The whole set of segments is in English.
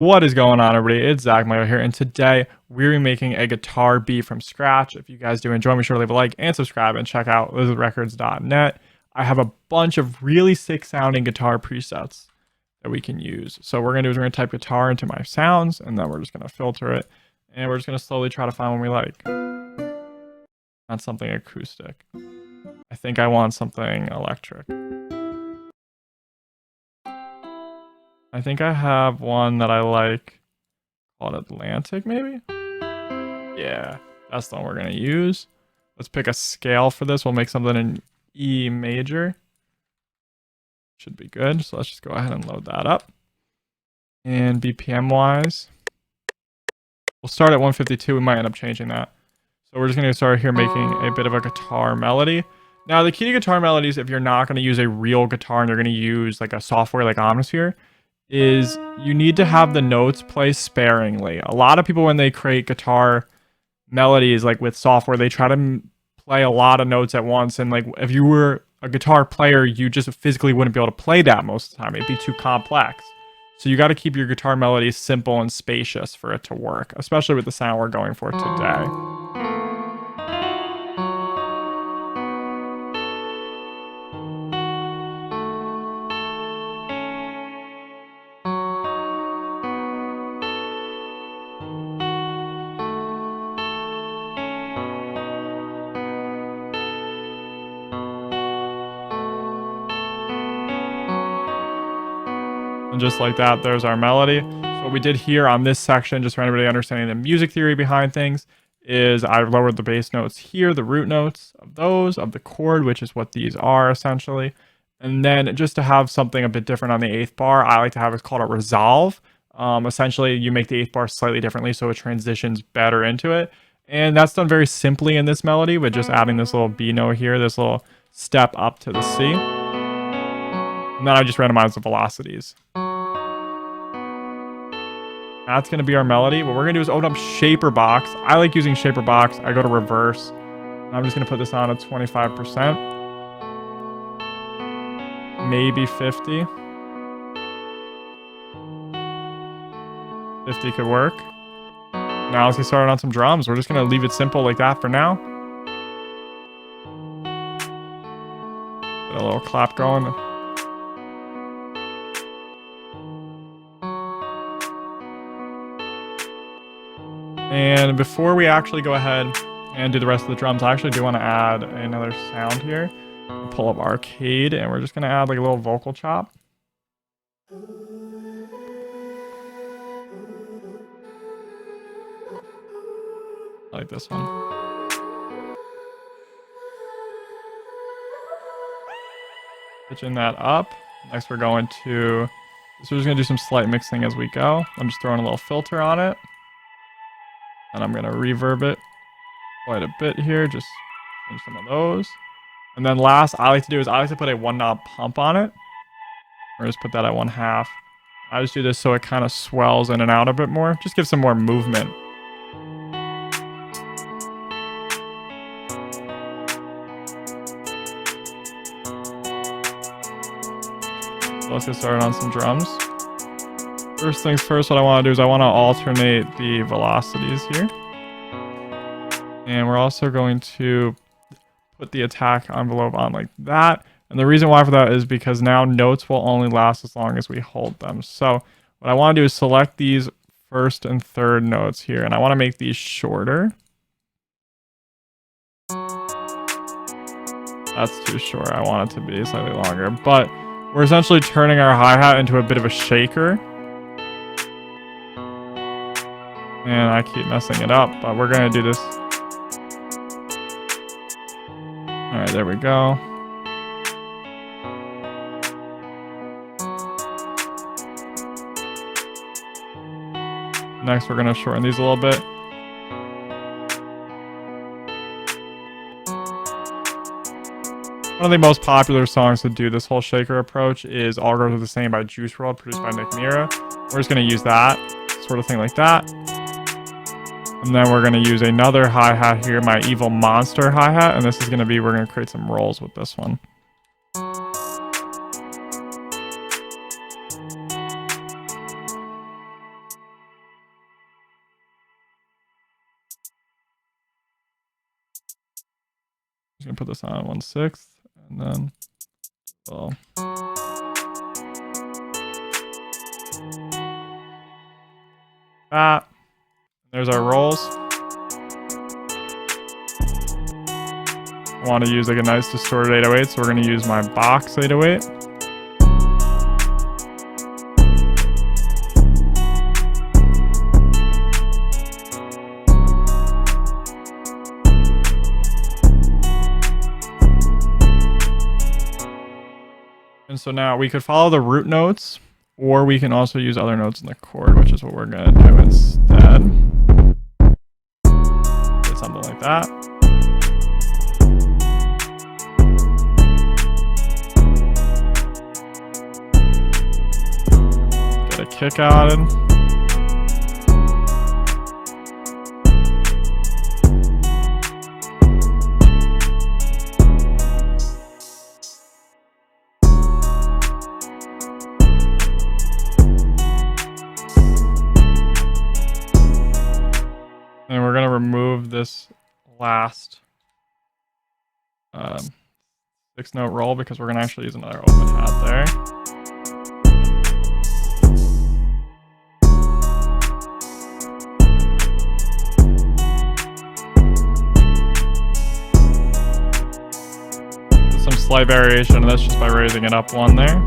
What is going on, everybody? It's Zach Mayo here, and today we're making a guitar beat from scratch. If you guys do enjoy, be sure to leave a like and subscribe and check out lizardrecords.net. I have a bunch of really sick sounding guitar presets that we can use. So what we're gonna do is we're gonna type guitar into my sounds, and then we're just gonna filter it, and we're just gonna slowly try to find one we like. Not something acoustic. I think I want something electric. I think I have one that I like called Atlantic, maybe? Yeah, that's the one we're gonna use. Let's pick a scale for this. We'll make something in E major. Should be good. So let's just go ahead and load that up. And BPM wise, we'll start at 152. We might end up changing that. So we're just gonna start here making a bit of a guitar melody. Now the key to guitar melodies, if you're not gonna use a real guitar and you're gonna use like a software like Omnisphere, is you need to have the notes play sparingly. A lot of people, when they create guitar melodies like with software, they try to play a lot of notes at once, and like if you were a guitar player, you just physically wouldn't be able to play that most of the time. It'd be too complex. So you got to keep your guitar melodies simple and spacious for it to work, especially with the sound we're going for today. And just like that, there's our melody. So what we did here on this section, just for anybody understanding the music theory behind things, is I lowered the bass notes here, the root notes of those, of the chord, which is what these are essentially. And then just to have something a bit different on the 8th bar, I like to have, it's called a resolve. Essentially, you make the 8th bar slightly differently so it transitions better into it. And that's done very simply in this melody with just adding this little B note here, this little step up to the C. And then I just randomize the velocities. That's going to be our melody. What we're going to do is open up Shaper Box. I like using Shaper Box. I go to reverse. And I'm just going to put this on at 25%. Maybe 50. 50 could work. Now let's get started on some drums. We're just going to leave it simple like that for now. Get a little clap going. And before we actually go ahead and do the rest of the drums, I actually do want to add another sound here. Pull up Arcade, and we're just going to add like a little vocal chop. I like this one. Pitching that up. Next we're going to, so we're just going to do some slight mixing as we go. I'm just throwing a little filter on it. And I'm going to reverb it quite a bit here, just change some of those. And then last, I like to do is I like to put a 1-knob pump on it. Or just put that at 1/2. I just do this so it kind of swells in and out a bit more. Just give some more movement. So let's get started on some drums. First things first, what I want to do is I want to alternate the velocities here. And we're also going to put the attack envelope on like that. And the reason why for that is because now notes will only last as long as we hold them. So what I want to do is select these first and third notes here. And I want to make these shorter. That's too short. I want it to be slightly longer. But we're essentially turning our hi-hat into a bit of a shaker. And I keep messing it up, but we're going to do this. All right, there we go. Next, we're going to shorten these a little bit. One of the most popular songs to do this whole shaker approach is All Girls Are the Same by Juice WRLD, produced by Nick Mira. We're just going to use that, sort of thing like that. And then we're going to use another hi-hat here, my Evil Monster hi-hat. And this is going to be, we're going to create some rolls with this one. just gonna put this on 1/6, and then well, that. There's our rolls. I want to use like a nice distorted 808, so we're gonna use my box 808. And so now we could follow the root notes, or we can also use other notes in the chord, which is what we're gonna do instead. Get something like that. Get a kick added. And we're gonna remove this last 6-note roll because we're gonna actually use another open hat there. There's some slight variation, and that's just by raising it up one there.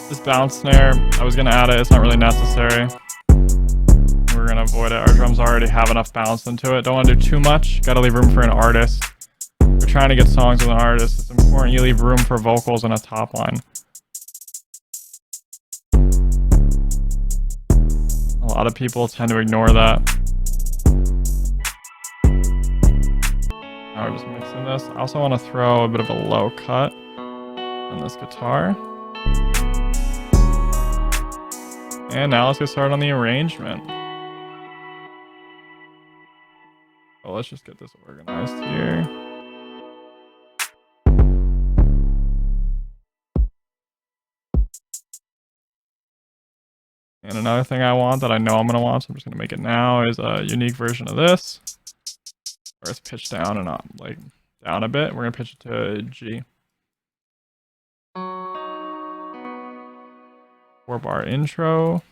This bounce snare, I was gonna add it, it's not really necessary. We're gonna avoid it. Our drums already have enough bounce into it. Don't wanna do too much, gotta leave room for an artist. If you're trying to get songs with an artist, it's important you leave room for vocals and a top line. A lot of people tend to ignore that. Now we're just mixing this. I also wanna throw a bit of a low cut on this guitar. And now let's get started on the arrangement. Well, let's just get this organized here. And another thing I want that I know I'm going to want, so I'm just going to make it now, is a unique version of this. Where it's pitched down and not like down a bit. We're going to pitch it to G. 4-bar intro.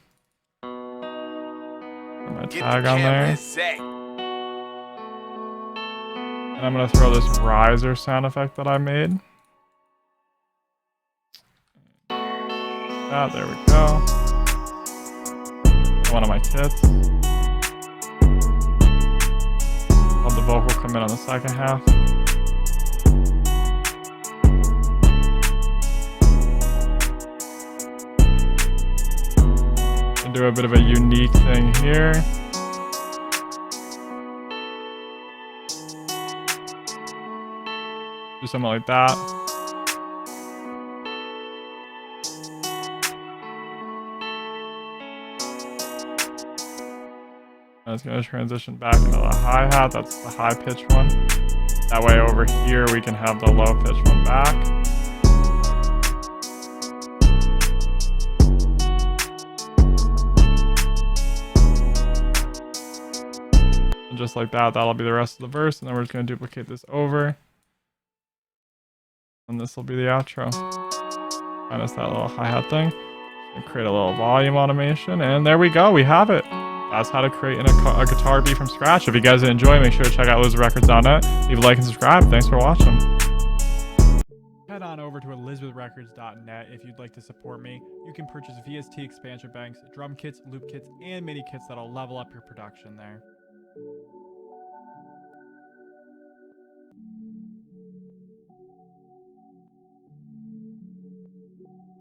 Put my tag on there. And I'm going to throw this riser sound effect that I made. Ah, there we go. One of my kits. Let the vocal come in on the second half. And do a bit of a unique thing here. Do something like that. And it's going to transition back into the hi-hat. That's the high pitch one. That way over here we can have the low pitch one back. And just like that, that'll be the rest of the verse. And then we're just going to duplicate this over. And this will be the outro. Minus that little hi-hat thing. And create a little volume automation. And there we go. We have it. That's how to create a guitar beat from scratch. If you guys enjoy, make sure to check out elizabethrecords.net. Leave a like and subscribe. Thanks for watching. Head on over to elizabethrecords.net if you'd like to support me. You can purchase VST expansion banks, drum kits, loop kits, and MIDI kits that'll level up your production there.